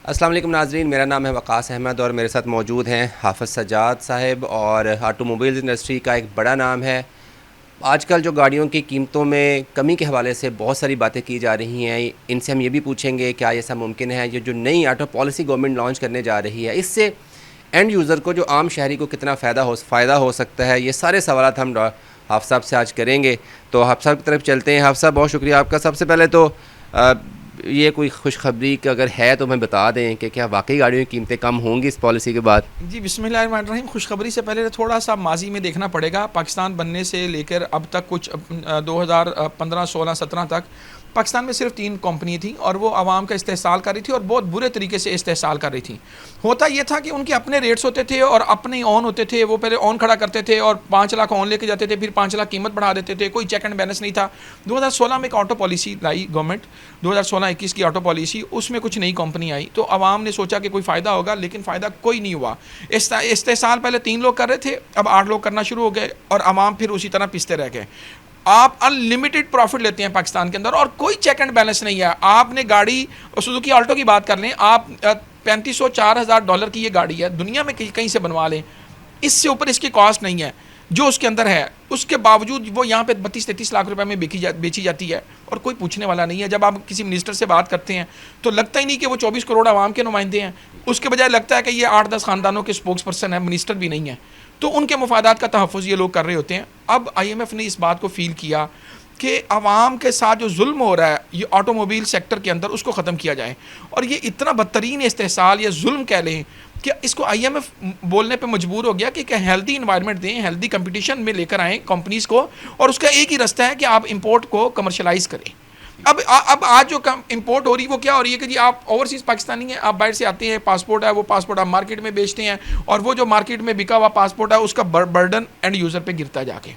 अस्सलाम वालेकुम नाज़रीन, मेरा नाम है वक़ास अहमद और मेरे साथ मौजूद हैं हाफ़िज़ सज्जाद साहिब। और ऑटोमोबाइल इंडस्ट्री का एक बड़ा नाम है। आजकल जो गाड़ियों की कीमतों में कमी के हवाले से बहुत सारी बातें की जा रही हैं। इनसे हम ये भी पूछेंगे क्या ऐसा मुमकिन है ये जो नई ऑटो पॉलिसी गवर्नमेंट लॉन्च करने जा रही है, इससे एंड यूज़र को, जो आम शहरी को कितना फ़ायदा हो सकता है। ये सारे सवालात हम हाफ़िज़ साहब से आज करेंगे। तो हाफ़िज़ साहब की तरफ चलते हैं। हाफ़िज़ साहब, बहुत शुक्रिया आपका। सबसे पहले तो ये कोई खुशखबरी कि अगर है तो हमें बता दें कि क्या वाकई गाड़ियों की कीमतें कम होंगी इस पॉलिसी के बाद? जी बिस्मिल्लाहिर्रहमानिर्रहीम। खुशखबरी से पहले थोड़ा सा माजी में देखना पड़ेगा। पाकिस्तान बनने से लेकर अब तक कुछ 2015, 16, 17 तक पाकिस्तान में सिर्फ 3 कंपनी थी और वो आवाम का इस्तेहसाल कर रही थी और बहुत बुरे तरीके से इस्तेहसाल कर रही थी। होता ये था कि उनके अपने रेट्स होते थे और अपने ऑन होते थे। वो पहले ऑन खड़ा करते थे और 5 लाख ऑन लेके जाते थे, फिर 5 लाख कीमत बढ़ा देते थे। कोई चेक एंड बैलेंस नहीं था। 2016 में एक ऑटो पॉलिसी लाई गवर्नमेंट, 2016-21 की ऑटो पॉलिसी। उसमें कुछ नई कंपनी आई तो आवाम ने सोचा कि कोई फ़ायदा होगा, लेकिन फ़ायदा कोई नहीं हुआ। इस्तेहसाल पहले 3 लोग कर रहे थे, अब 8 लोग करना शुरू हो गए और आवाम फिर उसी तरह पिसते रह गए। आप अनलिमिटेड प्रॉफिट लेते हैं पाकिस्तान के अंदर और कोई चेक एंड बैलेंस नहीं है। आपने गाड़ी, सुजुकी ऑल्टो की बात कर लें, आप 3500-4000 डॉलर की ये गाड़ी है, दुनिया में कहीं से बनवा लें, इससे ऊपर इसकी कॉस्ट नहीं है जो उसके अंदर है। उसके बावजूद वो यहाँ पे 32-33 लाख रुपए में बेची जाती है और कोई पूछने वाला नहीं है। जब आप किसी मिनिस्टर से बात करते हैं तो लगता ही नहीं कि वो 24 करोड़ आवाम के नुमाइंदे हैं। उसके बजाय लगता है कि ये 8-10 ख़ानदानों के स्पोक्स पर्सन है, मिनिस्टर भी नहीं है। तो उनके मफादात का तहफ़्फ़ुज़ ये लोग कर रहे होते हैं। अब IMF ने इस बात को फ़ील किया कि आवाम के साथ जो जुल्म हो रहा है ये ऑटोमोबाइल सेक्टर के अंदर, उसको ख़त्म किया जाए। और ये इतना बदतरीन इस्तेहसाल या जुल्म कह लें कि इसको IMF बोलने पे मजबूर हो गया कि हेल्दी इन्वायरमेंट दें, हेल्दी कंपटीशन में लेकर आएँ कंपनीज़ को, और उसका एक ही रास्ता है कि आप इंपोर्ट को कमर्शलाइज़ करें। अब आज जो इंपोर्ट हो रही है वो क्या हो रही है कि जी आप ओवरसीज़ पाकिस्तानी हैं, आप बाहर से आते हैं, पासपोर्ट है, वो पासपोर्ट आप मार्केट में बेचते हैं और वो जो मार्केट में बिका हुआ पासपोर्ट है उसका बर्डन एंड यूज़र पे गिरता है जाके,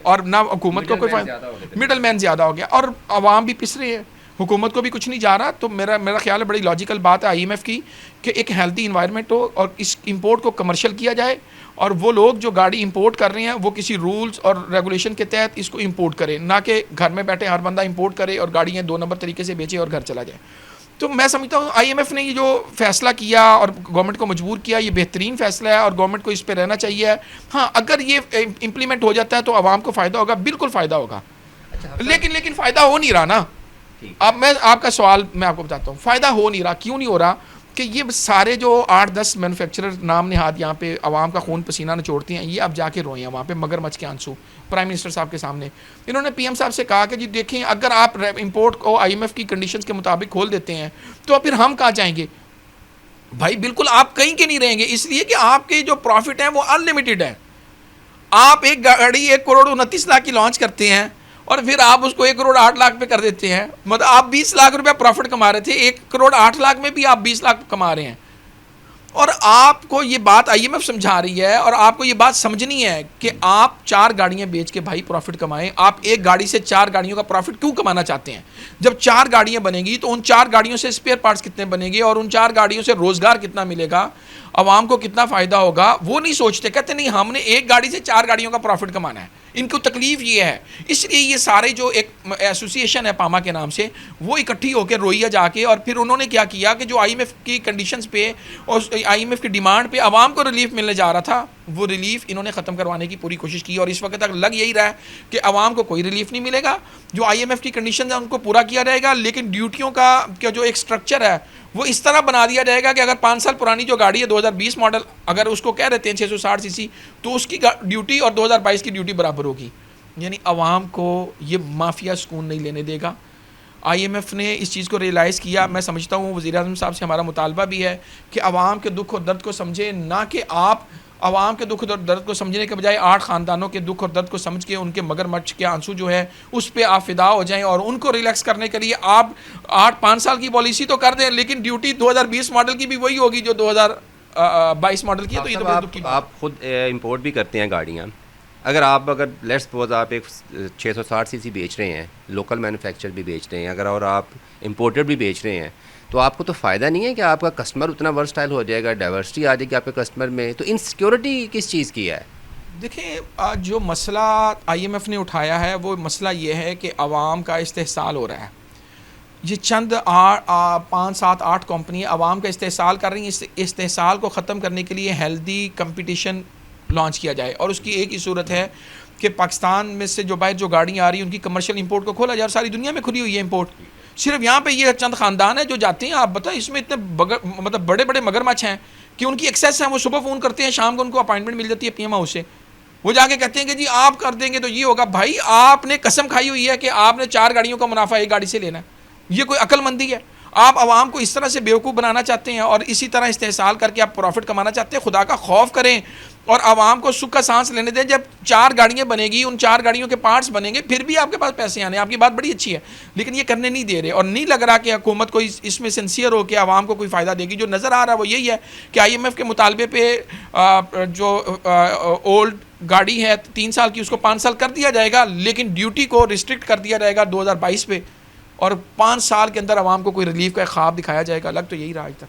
और ना हुकूमत को कोई फायदा, मिडल मैन ज़्यादा हो गया और आवाम भी पिस रही है, हुकूमत को भी कुछ नहीं जा रहा। तो मेरा ख्याल है बड़ी लॉजिकल बात है IMF की कि एक हेल्दी इन्वायरमेंट हो और इस इंपोर्ट को कमर्शियल किया जाए और वो लोग जो गाड़ी इंपोर्ट कर रहे हैं वो किसी रूल्स और रेगुलेशन के तहत इसको इंपोर्ट करें, ना कि घर में बैठे हर बंदा इंपोर्ट करे और गाड़ियाँ 2 नंबर तरीके से बेचे और घर चला जाए। तो मैं समझता हूँ IMF ने ये जो फैसला किया और गवर्नमेंट को मजबूर किया, ये बेहतरीन फैसला है और गवर्नमेंट को इस पर रहना चाहिए। हाँ, अगर ये इम्प्लीमेंट हो जाता है तो आवाम को फ़ायदा होगा, बिल्कुल फ़ायदा होगा। अच्छा, लेकिन फ़ायदा हो नहीं रहा ना। अब मैं आपका सवाल मैं आपको बताता हूँ, फ़ायदा हो नहीं रहा। क्यों नहीं हो रहा? कि ये सारे जो 8-10 मैन्युफैक्चरर नाम नेहाद यहाँ पे आवाम का खून पसीना निचोड़ते हैं, ये अब जाके रोए हैं वहाँ पे मगरमच्छ के आंसू प्राइम मिनिस्टर साहब के सामने। इन्होंने PM साहब से कहा कि जी देखें, अगर आप इंपोर्ट को IMF की कंडीशंस के मुताबिक खोल देते हैं तो फिर हम कहाँ जाएंगे? भाई बिल्कुल आप कहीं के नहीं रहेंगे, इसलिए कि आपके जो प्रॉफिट हैं वो अनलिमिटेड है। आप एक गाड़ी 1 करोड़ 29 लाख की लॉन्च करते हैं और फिर आप उसको 1 करोड़ 8 लाख पे कर देते हैं। मतलब आप 20 लाख रुपया प्रॉफिट कमा रहे थे, 1 करोड़ 8 लाख में भी आप 20 लाख कमा रहे हैं। और आपको ये बात IMF समझा रही है और आपको ये बात समझनी है कि आप 4 गाड़ियां बेच के भाई प्रॉफिट कमाएं। आप एक गाड़ी से 4 गाड़ियों का प्रॉफिट क्यों कमाना चाहते हैं? जब 4 गाड़ियां बनेगी तो उन 4 गाड़ियों से स्पेयर पार्ट्स कितने बनेंगे और उन 4 गाड़ियों से रोजगार कितना मिलेगा, आवाम को कितना फ़ायदा होगा, वो नहीं सोचते। कहते नहीं हमने एक गाड़ी से 4 गाड़ियों का प्रॉफिट कमाना है। इनको तकलीफ ये है, इसलिए ये सारे जो एक एसोसिएशन है पामा के नाम से, वो इकट्ठी होकर रोई है जाके। और फिर उन्होंने क्या किया कि जो IMF की कंडीशंस पे और IMF की डिमांड पे आवाम को रिलीफ मिलने जा रहा था, वो रिलीफ इन्होंने ख़त्म करवाने की पूरी कोशिश की। और इस वक्त तक लग यही रहा है कि आवाम को कोई रिलीफ नहीं मिलेगा। जो IMF की कंडीशन है उनको पूरा किया जाएगा, लेकिन ड्यूटियों का जो एक स्ट्रक्चर है वो इस तरह बना दिया जाएगा कि अगर 5 साल पुरानी जो गाड़ी है 2020 मॉडल, अगर उसको कह देते हैं 660 सीसी, तो उसकी ड्यूटी और 2022 की ड्यूटी बराबर होगी। यानी आवाम को ये माफिया सुकून नहीं लेने देगा। IMF ने इस चीज़ को रियलाइज़ किया। मैं समझता हूँ वज़ीर-ए-आज़म साहब से हमारा मुतालबा भी है कि आवाम के दुख और दर्द को समझे, ना कि आप आवाम के दुख और दर्द को समझने के बजाय 8 ख़ानदानों के दुख और दर्द को समझ के उनके मगरमच्छ के आंसू जो है उस पर आप फिदा हो जाएं और उनको रिलैक्स करने के लिए आप 5 साल की पॉलिसी तो कर दें, लेकिन ड्यूटी 2020 मॉडल की भी वही होगी जो 2022 मॉडल की है। तो ये तो बड़ी दुख की बात। आप खुद इंपोर्ट भी करते हैं गाड़ियाँ। अगर लेट्स सपोज आप एक 660 सीसी बेच रहे हैं, लोकल मैन्युफैक्चर भी बेच रहे हैं, अगर और आप इंपोर्टेड भी बेच रहे हैं, तो आपको तो फ़ायदा नहीं है कि आपका कस्टमर उतना वर्सटाइल हो जाएगा, डाइवर्सिटी आ जाएगी आपके कस्टमर में। तो इनसिक्योरिटी किस चीज़ की है? देखिए, आज जो मसला IMF ने उठाया है वो मसला ये है कि आवाम का इस्तेहसाल हो रहा है। ये चंद 5 7 8 कंपनी आवाम का इस्तेसाल कर रही हैं। इस इस्तेसाल को ख़त्म करने के लिए हेल्दी कंपटीशन लॉन्च किया जाए, और उसकी एक ही सूरत है कि पाकिस्तान में से जो बाहर जो गाड़ियाँ आ रही हैं उनकी कमर्शियल इंपोर्ट को खोला जाए। और सारी दुनिया में खुली हुई है इंपोर्ट, सिर्फ यहाँ पे ये चंद ख़ानदान है जो जाते हैं। आप बताएं, इसमें इतने मतलब बड़े बड़े मगरमच्छ हैं कि उनकी एक्सेस है, वो सुबह फ़ोन करते हैं, शाम को उनको अपॉइंटमेंट मिल जाती है PM हाउस से। वो जाके कहते हैं कि जी आप कर देंगे तो ये होगा। भाई आपने कसम खाई हुई है कि आपने 4 गाड़ियों का मुनाफा एक गाड़ी से लेना है, ये कोई अक्लमंदी है? आप आवाम को इस तरह से बेवकूफ़ बनाना चाहते हैं और इसी तरह इस्तेसाल करके आप प्रॉफिट कमाना चाहते हैं। खुदा का खौफ करें और आवाम को सुख का सांस लेने दें। जब 4 गाड़ियाँ बनेगी, उन 4 गाड़ियों के पार्ट्स बनेंगे, फिर भी आपके पास पैसे आने। आपकी बात बड़ी अच्छी है, लेकिन ये करने नहीं दे रहे, और नहीं लग रहा कि हुकूमत को इसमें सिंसियर हो कि आवाम को कोई फ़ायदा देगी। जो नज़र आ रहा है वो यही है कि IMF के मुतालबे पे जो ओल्ड गाड़ी है 3 साल की, उसको 5 साल कर दिया जाएगा, लेकिन ड्यूटी को रिस्ट्रिक्ट कर दिया जाएगा 2022 पे, और 5 साल के अंदर आवाम को कोई रिलीफ का ख्वाब दिखाया जाएगा। लग तो यही रहा आज तक।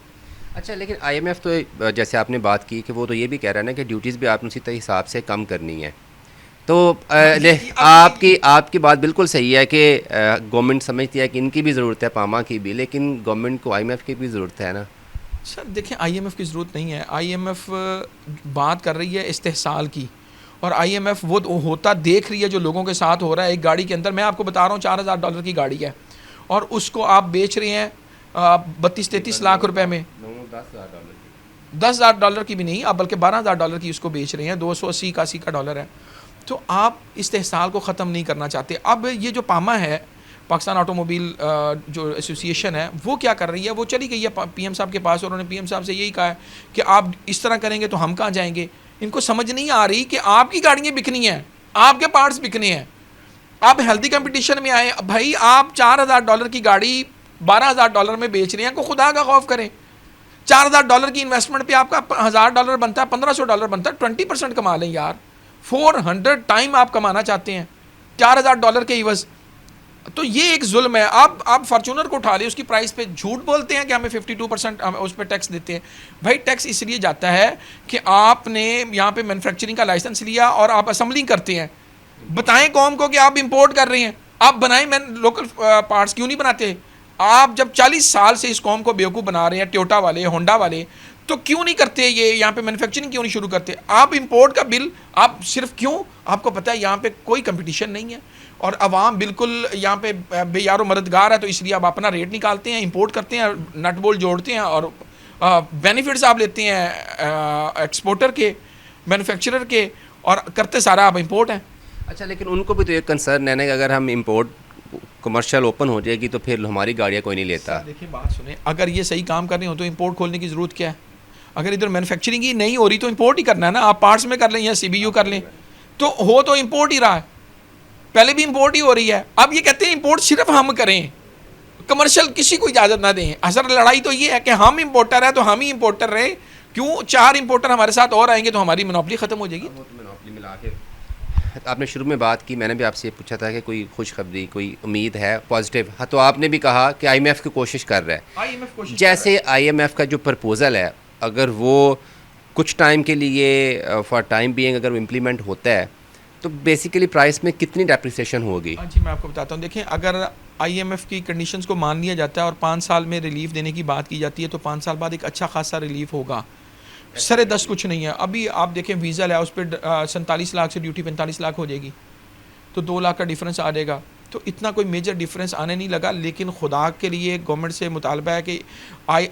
अच्छा, लेकिन IMF तो जैसे आपने बात की कि वो तो ये भी कह रहा है ना कि ड्यूटीज़ भी आपने उसी हिसाब से कम करनी है। तो आपकी बात बिल्कुल सही है कि गवर्नमेंट समझती है कि इनकी भी ज़रूरत है, पामा की भी, लेकिन गवर्नमेंट को IMF की भी ज़रूरत है ना। सर देखें, IMF की ज़रूरत नहीं है। IMF बात कर रही है इस्तेहसाल की, और IMF वो होता देख रही है जो लोगों के साथ हो रहा है। एक गाड़ी के अंदर मैं आपको बता रहा हूँ $4000 की गाड़ी है, और उसको आप बेच रहे हैं 32-33 लाख रुपए में। $10,000 की भी नहीं, आप बल्कि $12,000 की उसको बेच रहे हैं। 280 का डॉलर है। तो आप इस्तेहसाल को ख़त्म नहीं करना चाहते। अब ये जो पामा है, पाकिस्तान ऑटोमोबाइल जो एसोसिएशन है, वो क्या कर रही है, वो चली गई है PM साहब के पास, और उन्होंने PM साहब से यही कहा है कि आप इस तरह करेंगे तो हम कहाँ जाएंगे। इनको समझ नहीं आ रही कि आपकी गाड़ियाँ बिकनी हैं, आपके पार्ट्स बिकने हैं। आप हेल्दी कंपटीशन में आए। भाई आप $4000 की गाड़ी $12,000 में बेच रहे हैं, को खुदा का खौफ करें। $4000 की इन्वेस्टमेंट पे आपका $1000 बनता है, $1500 बनता है। 20% कमा लें यार। 400 टाइम आप कमाना चाहते हैं $4000 के इवज। तो ये एक जुल्म है। आप फॉर्च्यूनर को उठा ले, उसकी प्राइस पे झूठ बोलते हैं कि हमें 52% उस पर टैक्स देते हैं। भाई टैक्स इसलिए जाता है कि आपने यहाँ पे मैन्युफैक्चरिंग का लाइसेंस लिया और आप असेंबलिंग करते हैं। बताएं कौम को कि आप इंपोर्ट कर रहे हैं। आप बनाएं, मैं लोकल पार्ट्स क्यों नहीं बनाते? आप जब 40 साल से इस कौम को बेवकूफ़ बना रहे हैं, टोयोटा वाले, होंडा वाले, तो क्यों नहीं करते ये यहाँ पे मैन्युफैक्चरिंग क्यों नहीं शुरू करते? आप इंपोर्ट का बिल आप सिर्फ क्यों? आपको पता है यहाँ पे कोई कंपटीशन नहीं है और अवाम बिल्कुल यहाँ पे बेयारो मददगार है, तो इसलिए आप अपना रेट निकालते हैं, इंपोर्ट करते हैं, नट बोल्ट जोड़ते हैं और बेनिफिट्स आप लेते हैं एक्सपोर्टर के, मैन्युफैक्चरर के, और करते सारा आप इंपोर्ट हैं। अच्छा, लेकिन उनको भी तो एक कंसर्न है ना कि अगर हम इंपोर्ट कमर्शियल ओपन हो जाएगी तो फिर हमारी गाड़ियाँ कोई नहीं लेता। देखिए बात सुने, अगर ये सही काम कर रहे हो तो इंपोर्ट खोलने की ज़रूरत क्या है? अगर इधर मैन्युफैक्चरिंग ही नहीं हो रही तो इंपोर्ट ही करना है ना। आप पार्ट्स में कर लें या CBU कर लें, तो इंपोर्ट ही रहा है। पहले भी इंपोर्ट ही हो रही है। अब ये कहते हैं इंपोर्ट सिर्फ हम करें, कमर्शियल किसी को इजाज़त ना दें। असल लड़ाई तो ये है कि हम इंपोर्टर है तो हम ही इंपोर्टर रहे। क्यों 4 इंपोर्टर हमारे साथ और आएंगे तो हमारी मोनोपोली ख़त्म हो जाएगी। आपने शुरू में बात की, मैंने भी आपसे पूछा था कि कोई खुशखबरी, कोई उम्मीद है पॉजिटिव। हाँ, तो आपने भी कहा कि IMF की कोशिश कर रहा है। जैसे IMF का जो प्रपोज़ल है, अगर वो कुछ टाइम के लिए फॉर टाइम बीइंग अगर वो इम्प्लीमेंट होता है तो बेसिकली प्राइस में कितनी डेप्रिसिएशन होगी? हाँ जी, मैं आपको बताता हूँ। देखें, अगर IMF की कंडीशंस को मान लिया जाता है और 5 साल में रिलीफ देने की बात की जाती है, तो 5 साल बाद एक अच्छा खासा रिलीफ होगा। सरे 10 कुछ नहीं है। अभी आप देखें वीज़ा है, उस पर 47 लाख से ड्यूटी 45 लाख हो जाएगी, तो 2 लाख का डिफरेंस आ जाएगा। तो इतना कोई मेजर डिफरेंस आने नहीं लगा। लेकिन खुदा के लिए गवर्नमेंट से मुतालबा है कि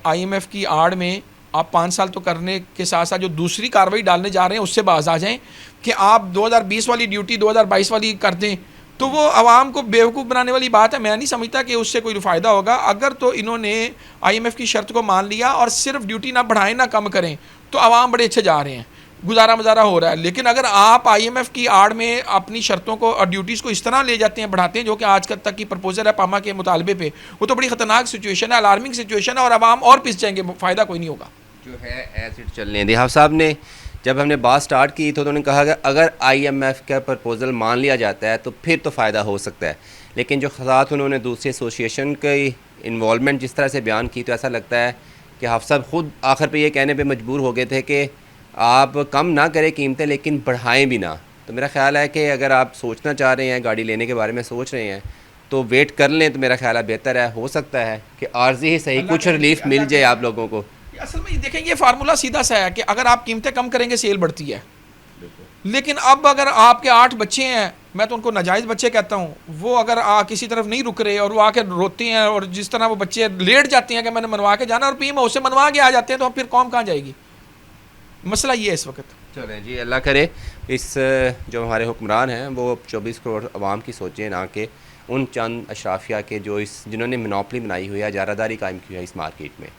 IMF की आड़ में आप 5 साल तो करने के साथ साथ जो दूसरी कार्रवाई डालने जा रहे हैं उससे बाज आ जाएं कि आप 2020 वाली ड्यूटी 2022 वाली कर दें। तो वो आवाम को बेवकूफ़ बनाने वाली बात है। मैं नहीं समझता कि उससे कोई फ़ायदा होगा। अगर तो इन्होंने IMF की शर्त को मान लिया और सिर्फ ड्यूटी ना बढ़ाएं ना कम करें, तो आवाम बड़े अच्छे जा रहे हैं, गुजारा मजारा हो रहा है। लेकिन अगर आप IMF की आड़ में अपनी शर्तों को और ड्यूटीज़ को इस तरह ले जाते हैं, बढ़ाते हैं, जो कि आज तक की प्रपोजल है पामा के मुतालबे पे, वो तो बड़ी ख़तरनाक सिचुएशन है, अलार्मिंग सिचुएशन है, और आवाम और पिस जाएंगे, फ़ायदा कोई नहीं होगा। जो है एसिड चलने दें। हाफ़ साहब ने जब हमने बात स्टार्ट की तो उन्होंने कहा कि अगर IMF का प्रपोज़ल मान लिया जाता है तो फिर तो फ़ायदा हो सकता है, लेकिन जो साथ उन्होंने दूसरी एसोसिएशन की इन्वॉल्वमेंट जिस तरह से बयान की, तो ऐसा लगता है कि हाफ़ साहब ख़ुद आखिर पे ये कहने पे मजबूर हो गए थे कि आप कम ना करें कीमतें, लेकिन बढ़ाएं भी ना। तो मेरा ख़्याल है कि अगर आप सोचना चाह रहे हैं, गाड़ी लेने के बारे में सोच रहे हैं, तो वेट कर लें तो मेरा ख्याल है बेहतर है। हो सकता है कि आर्जी ही सही अल्लाह कुछ करे, रिलीफ अल्लाह मिल जाए करे। आप लोगों को। असल में देखें, ये फार्मूला सीधा सा है कि अगर आप कीमतें कम करेंगे सेल बढ़ती है। लेकिन अब अगर आपके 8 बच्चे हैं, मैं तो उनको नाजायज़ बच्चे कहता हूँ, वो अगर किसी तरफ नहीं रुक रहे और वो आके रोते हैं और जिस तरह वो बच्चे लेट जाते हैं कि मैंने मनवा के जाना और पीएम हाउस से मनवा के आ जाते हैं, तो फिर कौम कहाँ जाएगी? मसला ये है इस वक्त। चलें जी, अल्लाह करे इस जो हमारे हुक्मरान हैं वो 24 करोड़ आवाम की सोचें, ना कि उन चंद अशराफिया के जो इस जिन्होंने मोनोपोली बनाई हुई है, इजारादारी कायम की है इस मार्केट में।